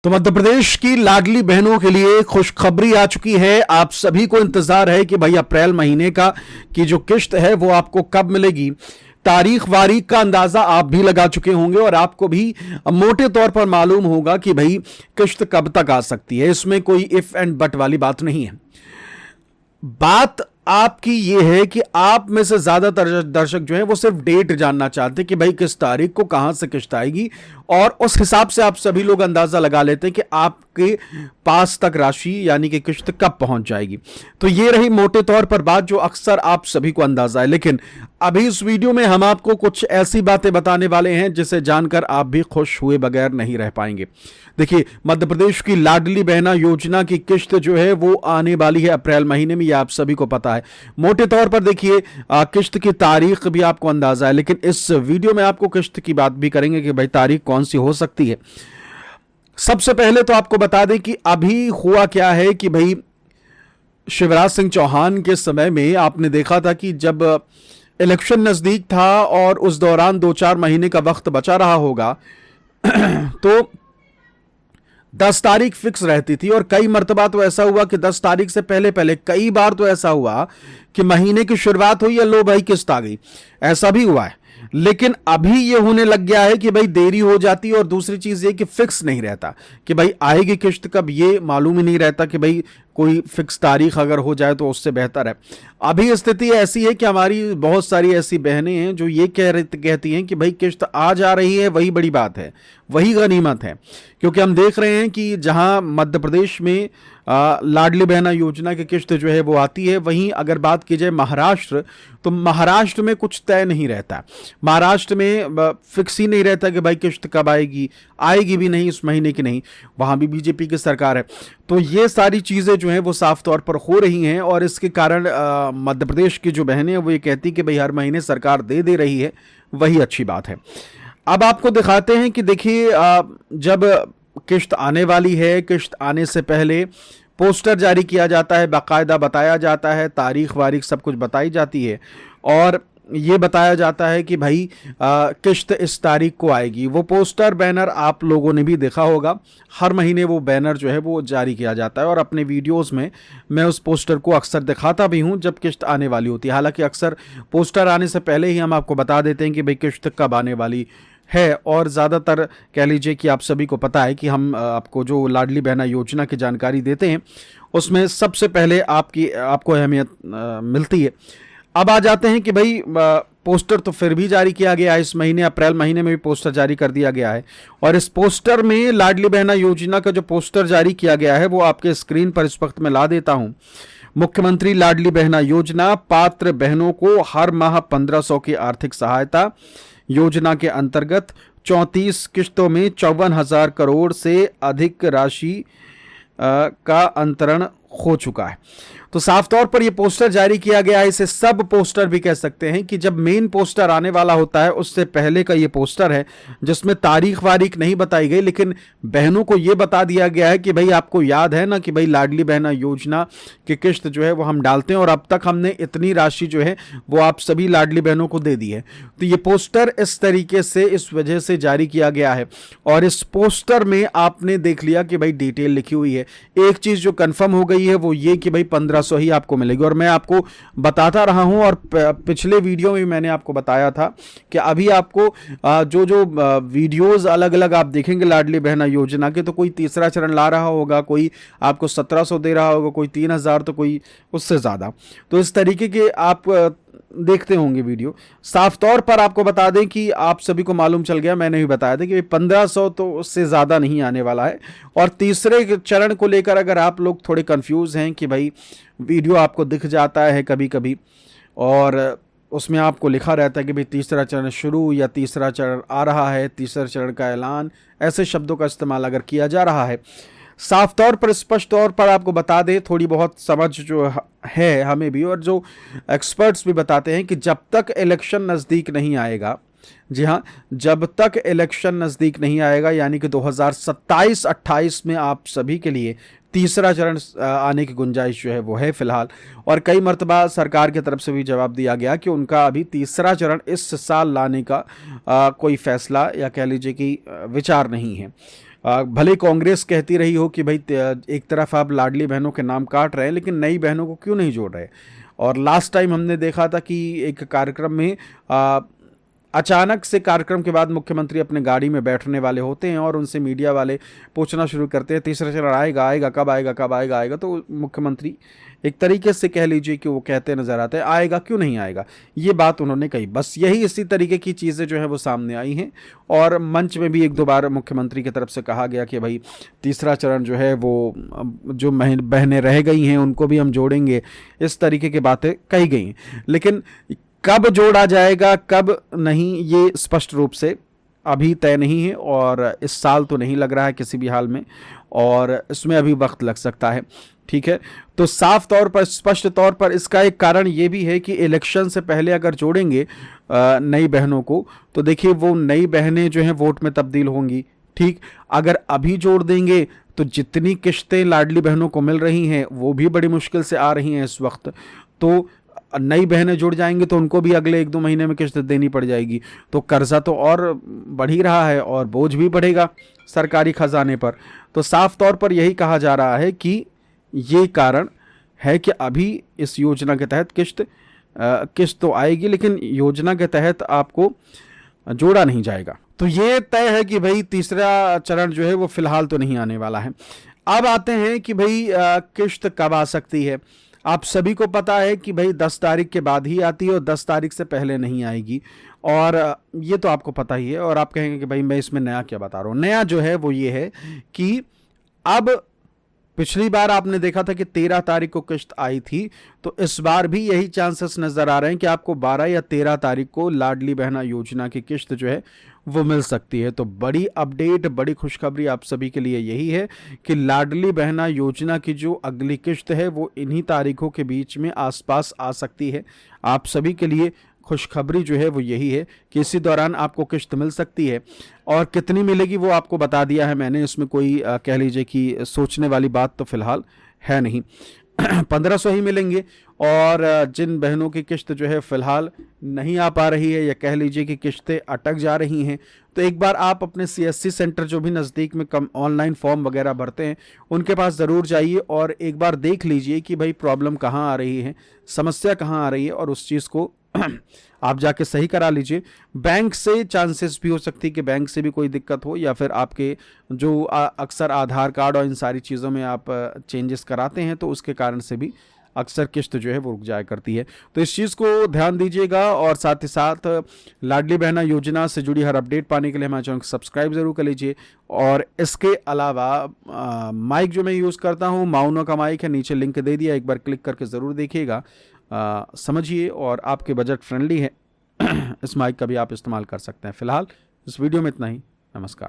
तो मध्य प्रदेश की लाडली बहनों के लिए खुशखबरी आ चुकी है। आप सभी को इंतजार है कि भाई अप्रैल महीने का की जो किश्त है वो आपको कब मिलेगी। तारीख वारीख का अंदाजा आप भी लगा चुके होंगे और आपको भी मोटे तौर पर मालूम होगा कि भाई किश्त कब तक आ सकती है। इसमें कोई इफ एंड बट वाली बात नहीं है। बात आपकी ये है कि आप में से ज्यादातर दर्शक जो है वो सिर्फ डेट जानना चाहते हैं कि भाई किस तारीख को कहां से किश्त आएगी, और उस हिसाब से आप सभी लोग अंदाजा लगा लेते हैं कि आपके पास तक राशि यानी कि किश्त कब पहुंच जाएगी। तो ये रही मोटे तौर पर बात जो अक्सर आप सभी को अंदाजा है। लेकिन अभी इस वीडियो में हम आपको कुछ ऐसी बातें बताने वाले हैं जिसे जानकर आप भी खुश हुए बगैर नहीं रह पाएंगे। देखिए, मध्य प्रदेश की लाडली बहना योजना की किश्त जो है वो आने वाली है अप्रैल महीने में, यह आप सभी को पता है। मोटे तौर पर देखिए, किश्त की तारीख भी आपको अंदाजा है, लेकिन इस वीडियो में आपको किश्त की बात भी करेंगे कि भाई तारीख कौन सी हो सकती है। सबसे पहले तो आपको बता दें कि अभी हुआ क्या है कि भाई शिवराज सिंह चौहान के समय में आपने देखा था कि जब इलेक्शन नजदीक था और उस दौरान 2-4 महीने का वक्त बचा रहा होगा तो 10 तारीख फिक्स रहती थी। और कई मर्तबा तो ऐसा हुआ कि 10 तारीख से पहले पहले कई बार तो ऐसा हुआ कि महीने की शुरुआत हुई या लो भाई किस्त आ गई, ऐसा भी हुआ है। लेकिन अभी ये होने लग गया है कि भाई देरी हो जाती है, और दूसरी चीज ये कि फिक्स नहीं रहता कि भाई आएगी किश्त कब, ये मालूम ही नहीं रहता कि भाई कोई फिक्स तारीख अगर हो जाए तो उससे बेहतर है। अभी स्थिति ऐसी है कि हमारी बहुत सारी ऐसी बहनें हैं जो ये कहती हैं कि भाई किश्त आ जा रही है, वही बड़ी बात है, वही गनीमत है। क्योंकि हम देख रहे हैं कि जहां मध्य प्रदेश में लाडली बहना योजना की किश्त जो है वो आती है, वहीं अगर बात की जाए महाराष्ट्र, तो महाराष्ट्र में कुछ तय नहीं रहता। महाराष्ट्र में फिक्स ही नहीं रहता कि भाई किश्त कब आएगी, आएगी भी नहीं, इस महीने की नहीं, वहां भी बीजेपी की सरकार है। तो ये सारी चीजें जो हैं वो साफ तौर पर हो रही हैं, और इसके कारण मध्य प्रदेश की जो बहनें हैं वो ये कहती कि भाई हर महीने सरकार दे रही है, वही अच्छी बात है। अब आपको दिखाते हैं कि देखिए, जब किश्त आने वाली है, किश्त आने से पहले पोस्टर जारी किया जाता है, बाकायदा बताया जाता है, तारीख वारीख सब कुछ बताई जाती है, और ये बताया जाता है कि भाई किश्त इस तारीख को आएगी। वो पोस्टर बैनर आप लोगों ने भी देखा होगा, हर महीने वो बैनर जो है वो जारी किया जाता है, और अपने वीडियोस में मैं उस पोस्टर को अक्सर दिखाता भी हूं जब किश्त आने वाली होती है। हालांकि अक्सर पोस्टर आने से पहले ही हम आपको बता देते हैं कि भाई किश्त कब आने वाली है, और ज़्यादातर कह लीजिए कि आप सभी को पता है कि हम आपको जो लाडली बहना योजना की जानकारी देते हैं उसमें सबसे पहले आपको अहमियत मिलती है। अब आ जाते हैं कि भाई पोस्टर तो फिर भी जारी किया गया है, इस महीने अप्रैल महीने में भी पोस्टर जारी कर दिया गया है, और इस पोस्टर में लाडली बहना योजना का जो पोस्टर जारी किया गया है वो आपके स्क्रीन पर इस वक्त मैं ला देता हूं। मुख्यमंत्री लाडली बहना योजना, पात्र बहनों को हर माह 1500 की आर्थिक सहायता। योजना के अंतर्गत 34 किश्तों में 54,000 करोड़ से अधिक राशि का अंतरण हो चुका है। तो साफ तौर पर यह पोस्टर जारी किया गया है, इसे सब पोस्टर भी कह सकते हैं कि जब मेन पोस्टर आने वाला होता है उससे पहले का ये पोस्टर है, जिसमें तारीख वारीख नहीं बताई गई, लेकिन बहनों को यह बता दिया गया है कि भाई आपको याद है ना कि भाई लाडली बहना योजना की किश्त जो है वो हम डालते हैं, और अब तक हमने इतनी राशि जो है वो आप सभी लाडली बहनों को दे दी है। तो ये पोस्टर इस तरीके से इस वजह से जारी किया गया है, और इस पोस्टर में आपने देख लिया कि भाई डिटेल लिखी हुई है। एक चीज जो कंफर्म हो गई है वो ये कि भाई 1500 ही आपको मिलेगी, और मैं आपको बताता रहा हूं, और पिछले वीडियो में मैंने आपको बताया था कि अभी आपको जो वीडियोस अलग अलग आप देखेंगे लाडली बहना योजना के, तो कोई तीसरा चरण ला रहा होगा, कोई आपको 1700 दे रहा होगा, कोई 3000, तो कोई उससे ज्यादा। तो इस तरीके के आप देखते होंगे वीडियो। साफ तौर पर आपको बता दें कि आप सभी को मालूम चल गया, मैंने भी बताया था कि 1500 तो उससे ज़्यादा नहीं आने वाला है। और तीसरे चरण को लेकर अगर आप लोग थोड़े कंफ्यूज हैं कि भाई वीडियो आपको दिख जाता है कभी कभी और उसमें आपको लिखा रहता है कि भाई तीसरा चरण शुरू या तीसरा चरण आ रहा है, तीसरे चरण का ऐलान, ऐसे शब्दों का इस्तेमाल अगर किया जा रहा है, साफ तौर पर स्पष्ट तौर पर आपको बता दें, थोड़ी बहुत समझ जो है हमें भी और जो एक्सपर्ट्स भी बताते हैं कि जब तक इलेक्शन नज़दीक नहीं आएगा, जी हाँ, जब तक इलेक्शन नज़दीक नहीं आएगा यानी कि 2027-28 में आप सभी के लिए तीसरा चरण आने की गुंजाइश जो है वो है फिलहाल। और कई मरतबा सरकार की तरफ से भी जवाब दिया गया कि उनका अभी तीसरा चरण इस साल लाने का कोई फैसला या कह लीजिए कि विचार नहीं है। भले कांग्रेस कहती रही हो कि भाई एक तरफ आप लाडली बहनों के नाम काट रहे हैं, लेकिन नई बहनों को क्यों नहीं जोड़ रहे। और लास्ट टाइम हमने देखा था कि एक कार्यक्रम में अचानक से कार्यक्रम के बाद मुख्यमंत्री अपने गाड़ी में बैठने वाले होते हैं और उनसे मीडिया वाले पूछना शुरू करते हैं तीसरा चरण आएगा आएगा कब आएगा कब आएगा आएगा। तो मुख्यमंत्री एक तरीके से कह लीजिए कि वो कहते नजर आते हैं आएगा क्यों नहीं आएगा, ये बात उन्होंने कही। बस यही इसी तरीके की चीज़ें जो है वो सामने आई हैं और मंच में भी एक दो बार मुख्यमंत्री की तरफ से कहा गया कि भाई तीसरा चरण जो है वो जो बहनें रह गई हैं उनको भी हम जोड़ेंगे, इस तरीके की बातें कही गई हैं। लेकिन कब जोड़ा जाएगा कब नहीं ये स्पष्ट रूप से अभी तय नहीं है और इस साल तो नहीं लग रहा है किसी भी हाल में, और इसमें अभी वक्त लग सकता है। ठीक है, तो साफ तौर पर स्पष्ट तौर पर इसका एक कारण ये भी है कि इलेक्शन से पहले अगर जोड़ेंगे नई बहनों को तो देखिए वो नई बहनें जो हैं वोट में तब्दील होंगी। ठीक, अगर अभी जोड़ देंगे तो जितनी किश्तें लाडली बहनों को मिल रही हैं वो भी बड़ी मुश्किल से आ रही हैं इस वक्त, तो नई बहनें जुड़ जाएंगी तो उनको भी अगले 1-2 महीने में किश्त देनी पड़ जाएगी, तो कर्जा तो और बढ़ ही रहा है और बोझ भी बढ़ेगा सरकारी खजाने पर। तो साफ तौर पर यही कहा जा रहा है कि ये कारण है कि अभी इस योजना के तहत किश्त तो आएगी लेकिन योजना के तहत आपको जोड़ा नहीं जाएगा। तो ये तय है कि भाई तीसरा चरण जो है वो फिलहाल तो नहीं आने वाला है। अब आते हैं कि भाई किश्त कब आ सकती है। आप सभी को पता है कि भाई 10 तारीख के बाद ही आती है और 10 तारीख से पहले नहीं आएगी, और ये तो आपको पता ही है। और आप कहेंगे कि भाई मैं इसमें नया क्या बता रहा हूँ। नया जो है वो ये है कि अब पिछली बार आपने देखा था कि 13 तारीख को किश्त आई थी, तो इस बार भी यही चांसेस नजर आ रहे हैं कि आपको 12 या 13 तारीख को लाडली बहना योजना की किश्त जो है वो मिल सकती है। तो बड़ी अपडेट, बड़ी खुशखबरी आप सभी के लिए यही है कि लाडली बहना योजना की जो अगली किश्त है वो इन्हीं तारीखों के बीच में आसपास आ सकती है। आप सभी के लिए खुशखबरी जो है वो यही है कि इसी दौरान आपको किश्त मिल सकती है, और कितनी मिलेगी वो आपको बता दिया है मैंने। इसमें कोई कह लीजिए कि सोचने वाली बात तो फिलहाल है नहीं। 1500 ही मिलेंगे, और जिन बहनों की किश्त जो है फिलहाल नहीं आ पा रही है या कह लीजिए कि किश्तें अटक जा रही हैं, तो एक बार आप अपने CSC सेंटर जो भी नज़दीक में कम ऑनलाइन फॉर्म वगैरह भरते हैं उनके पास ज़रूर जाइए और एक बार देख लीजिए कि भाई प्रॉब्लम कहाँ आ रही है, समस्या कहाँ आ रही है, और उस चीज़ को आप जाके सही करा लीजिए। बैंक से चांसेस भी हो सकती है कि बैंक से भी कोई दिक्कत हो, या फिर आपके जो अक्सर आधार कार्ड और इन सारी चीज़ों में आप चेंजेस कराते हैं तो उसके कारण से भी अक्सर किश्त जो है वो रुक जाया करती है। तो इस चीज़ को ध्यान दीजिएगा, और साथ ही साथ लाडली बहना योजना से जुड़ी हर अपडेट पाने के लिए हमारे चैनल को सब्सक्राइब ज़रूर कर लीजिए। और इसके अलावा माइक जो मैं यूज़ करता हूँ माउनो का माइक है, नीचे लिंक दे दिया, एक बार क्लिक करके ज़रूर देखिएगा, समझिए, और आपके बजट फ्रेंडली है। इस माइक का भी आप इस्तेमाल कर सकते हैं। फिलहाल इस वीडियो में इतना ही। नमस्कार।